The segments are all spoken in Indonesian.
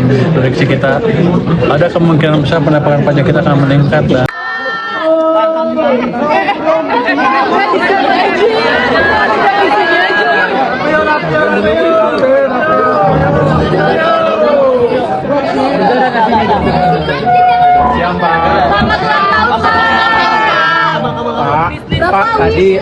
dengan prediksi kita, ada kemungkinan besar pendapatan pajak kita akan meningkat. Dan Pak, tadi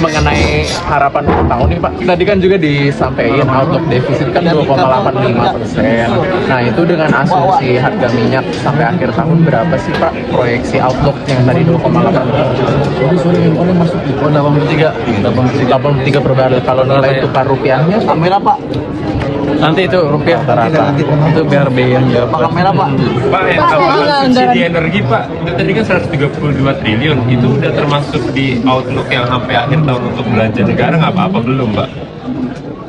mengenai harapan tahun ini Pak, tadi kan juga disampaikan outlook defisit kan 2,85%. Nah itu dengan asumsi harga minyak sampai akhir tahun berapa sih Pak proyeksi outlook yang tadi 2,8? sorry, oleh masuk di 83 per barrel. Kalau nilai tukar rupiahnya Kamera Pak, nanti itu rupiah rata itu BRB yang jawab. kamera Pak. Pak, subsidi energi Pak, itu tadi kan 132 triliun, itu udah termasuk di outlook yang sampai akhir tahun untuk belanja negara nggak apa-apa belum Pak?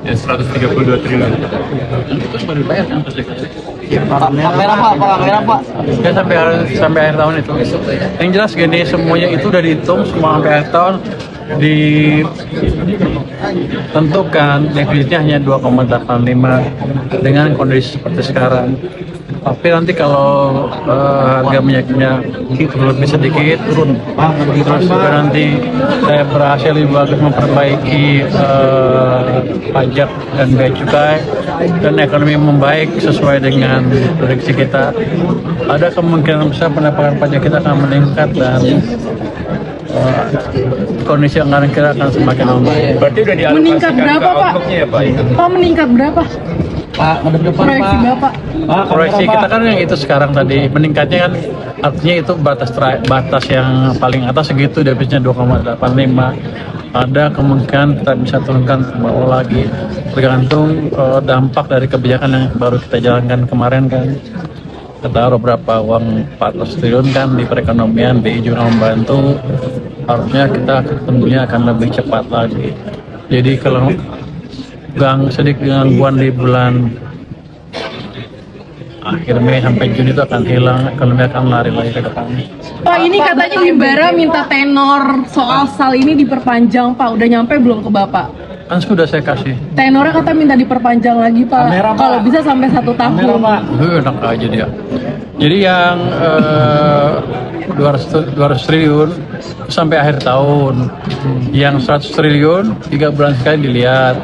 Ya 132 triliun. Itu sudah dibayar kan? Kamera Pak, kamera Pak. Ya sampai akhir tahun itu. Yang jelas gini, semuanya itu udah dihitung semua sampai akhir tahun, ditentukan defisitnya hanya 2,85 dengan kondisi seperti sekarang. Tapi nanti kalau harga minyaknya lebih sedikit turun, terus juga nanti saya berhasil lebih bagus memperbaiki pajak dan bea cukai dan ekonomi membaik sesuai dengan prediksi kita, ada kemungkinan besar pendapatan pajak kita akan meningkat dan kondisi anggaran kita akan semakin membaik. Berarti udah dialokasikan Meningkat berapa, ke Pak? outlooknya ya Pak? Itu. Pak, meningkat berapa? Pak, depan Proyeksi Bapak. Proyeksi kita kan yang itu sekarang tadi meningkatnya kan artinya itu batas yang paling atas segitu, defisitnya 2,85. Ada kemungkinan kita bisa turunkan ke bawah lagi tergantung dampak dari kebijakan yang baru kita jalankan kemarin kan. Kita taruh berapa uang 400 triliun kan di perekonomian, BI juga membantu, harusnya kita tentunya akan lebih cepat lagi. Jadi kalau sedikit gangguan di bulan akhir Mei sampai Juni itu akan hilang, ekonomi akan lari lagi ke depan. Pak, ini katanya Himbara minta tenor soal SAL ini diperpanjang, Pak. Udah nyampe belum ke Bapak? Kan sudah saya kasih. Tenornya kata minta diperpanjang lagi, Pak. Kalau bisa sampai 1 tahun. Enak aja dia. Jadi yang 200 triliun sampai akhir tahun, yang 100 triliun 3 bulan sekali dilihat,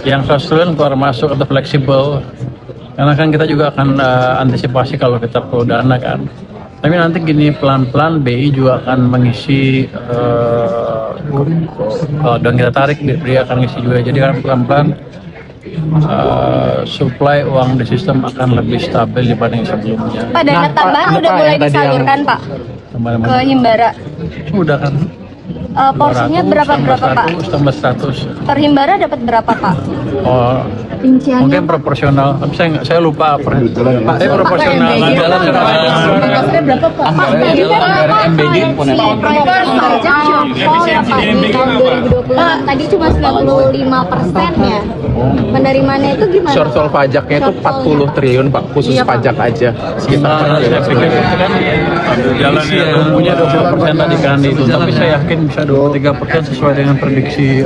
yang 100 triliun keluar masuk atau fleksibel, karena kan kita juga akan antisipasi kalau kita perlu dana kan. Tapi nanti gini, pelan-pelan BI juga akan mengisi dan kita tarik, dia akan ngisi juga. Jadi kan pelan-pelan supply uang di sistem akan lebih stabil dibanding sebelumnya. Pak, dana tambahan udah mulai disalurkan Pak ke Himbara. Sudah kan. Porsinya berapa Pak? 100. Per Himbara dapat berapa Pak? Oh, mungkin proporsional. Tapi saya lupa Pak. Saya proporsional. Maksudnya berapa, Pak? anggaran MBG Proyek pajak shortfall ya Pak di tahun 2020 tadi cuma 95% ya. Penerimaannya itu gimana? shortfall pajaknya itu 40 triliun Pak, khusus pajak aja sekitar. Saya pikir itu kan jalan yang punya 20% tadi kan itu, tapi saya yakin bisa 23% sesuai dengan prediksi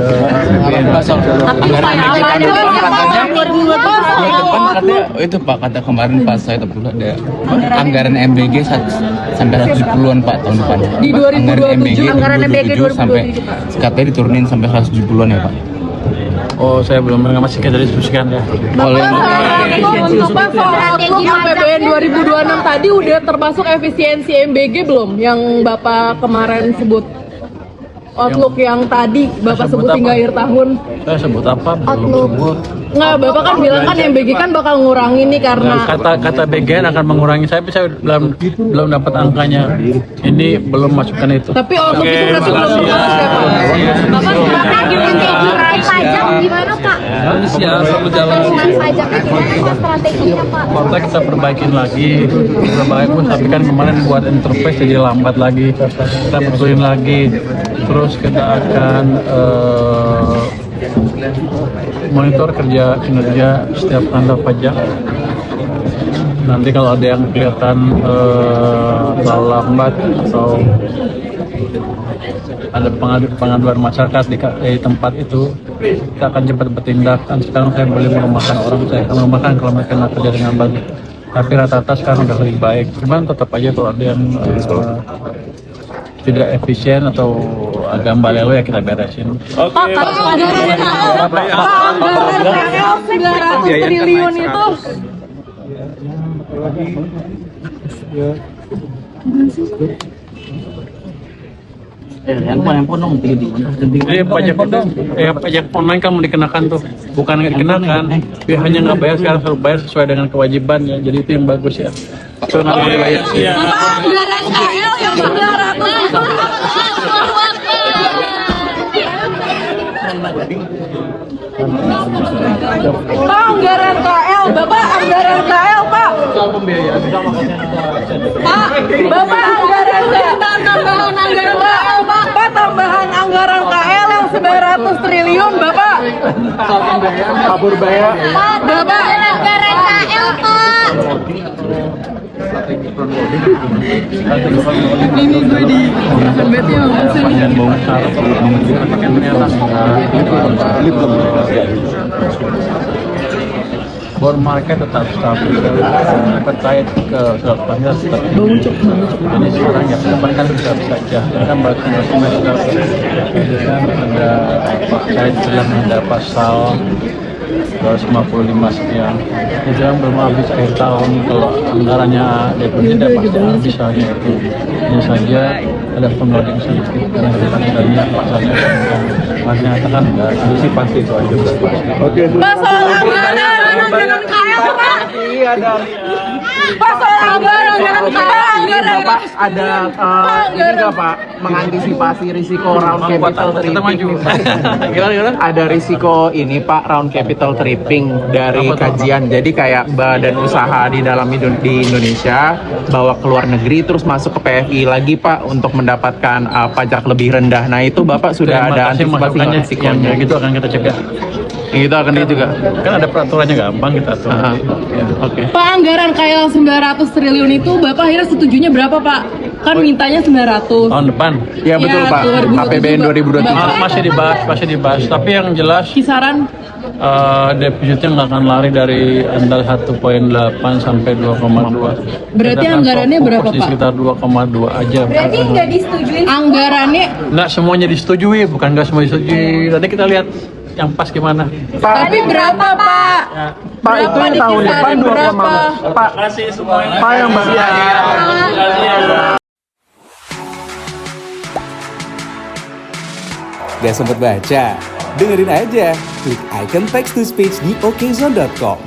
BPN. Tapi Kan katanya itu Pak, kata kemarin pas saya tahu ada anggaran MBG sampai 170-an Pak tahun depan. Di 2027, anggaran MBG 2027 sampai katanya diturunin sampai 170-an ya Pak. Oh, saya belum masih kita diskusikan ya. Bapak, soal outlook APBN 2026 tadi udah termasuk efisiensi MBG belum? Yang Bapak kemarin sebut outlook yang tadi Bapak sebut hingga akhir tahun. Saya sebut apa? Belum sebut. Nggak, Bapak kan bilang kan MBG kan bakal ngurangin nih karena Kata BGN akan mengurangi, saya belum dapat angkanya. Ini belum masukkan itu. tapi outlook itu berarti belum masuk ya Pak? Bapak strategi untuk mengurangi pajak gimana Pak? Ya, selalu jalan. Penerimaan pajaknya gimana Pak strateginya Pak? Partai kita perbaikin lagi, tapi kan kemarin buat interface jadi lambat lagi. Kita betulin lagi, terus kita akan monitor kinerja setiap kantor pajak. Nanti kalau ada yang kelihatan terlalu lambat atau ada pengaduan masyarakat di tempat itu, kita akan cepat bertindak. Kan sekarang saya boleh merumahkan orang, saya akan merumahkan kalau mereka nggak kerja dengan baik. Tapi rata-rata sekarang udah lebih baik. Cuman tetap aja kalau ada yang tidak efisien atau agak balelo ya kita beresin. Pak, anggaran 900 triliun itu handphone dong tinggi. Pajak online kan mau dikenakan tuh, bukan nggak dikenakan, dia hanya nggak bayar sekarang harus bayar sesuai dengan kewajiban ya. Jadi itu yang bagus ya. So nggak boleh bayar. anggaran KL yang 900. Pak, anggaran KL, Bapak anggaran KL, Pak. Soal pembiayaan. Pak, Bapak anggaran tambahan anggaran KL, Pak, tambahan anggaran KL yang 900 triliun, Bapak. Kabur bayar. Bapak Anggaran KL, Pak. ini gue di bed-nya Bagian bongkar, pakai bond market tetap stabil, percaya ke banyak tetap ini sekarang ya depan kan bisa saja kan baru semester kan ada terkait dengan ada pasal 255 sekian itu yang belum habis akhir tahun. Kalau anggarannya depositnya pasti habis hanya itu. Hanya saja ada pengeluaran sedikit karena kita pasalnya menyatakan enggak itu sih pasti itu aja. Oke. Pak, soal anggaran KL, Pak. Pak, soal anggaran KL, Bapak ada ini nggak Pak mengantisipasi risiko round capital tripping? Gimana? Ada risiko ini Pak round capital tripping dari kajian. Jadi kayak badan usaha di dalam di Indonesia bawa ke luar negeri terus masuk ke PFI lagi Pak untuk mendapatkan pajak lebih rendah. Nah itu Bapak sudah ada antisipasi risikonya? Gitu akan kita cegah. Itu akan dia juga. Kan ada peraturannya gampang kita atur. Ya, Oke. Pak, anggaran KL 900 triliun itu Bapak akhirnya setujunya berapa, Pak? Kan mintanya 900. Tahun depan Ya betul Ya, Pak. 2027, APBN 2023. masih dibahas. Tapi yang jelas Kisaran defisitnya nggak akan lari dari antara 1,8 sampai 2,2. Berarti Kita akan anggarannya fokus berapa, di Pak? sekitar 2,2 aja. Berarti nggak disetujuin. anggarannya Nggak semuanya disetujui, bukan nggak semua disetujui. Nanti kita lihat yang pas gimana. tapi berapa, Pak? Pak itu yang tahun depan 2,5. Pak Pak yang Gak sempet baca? Dengerin aja, klik icon text to speech di okezone.com.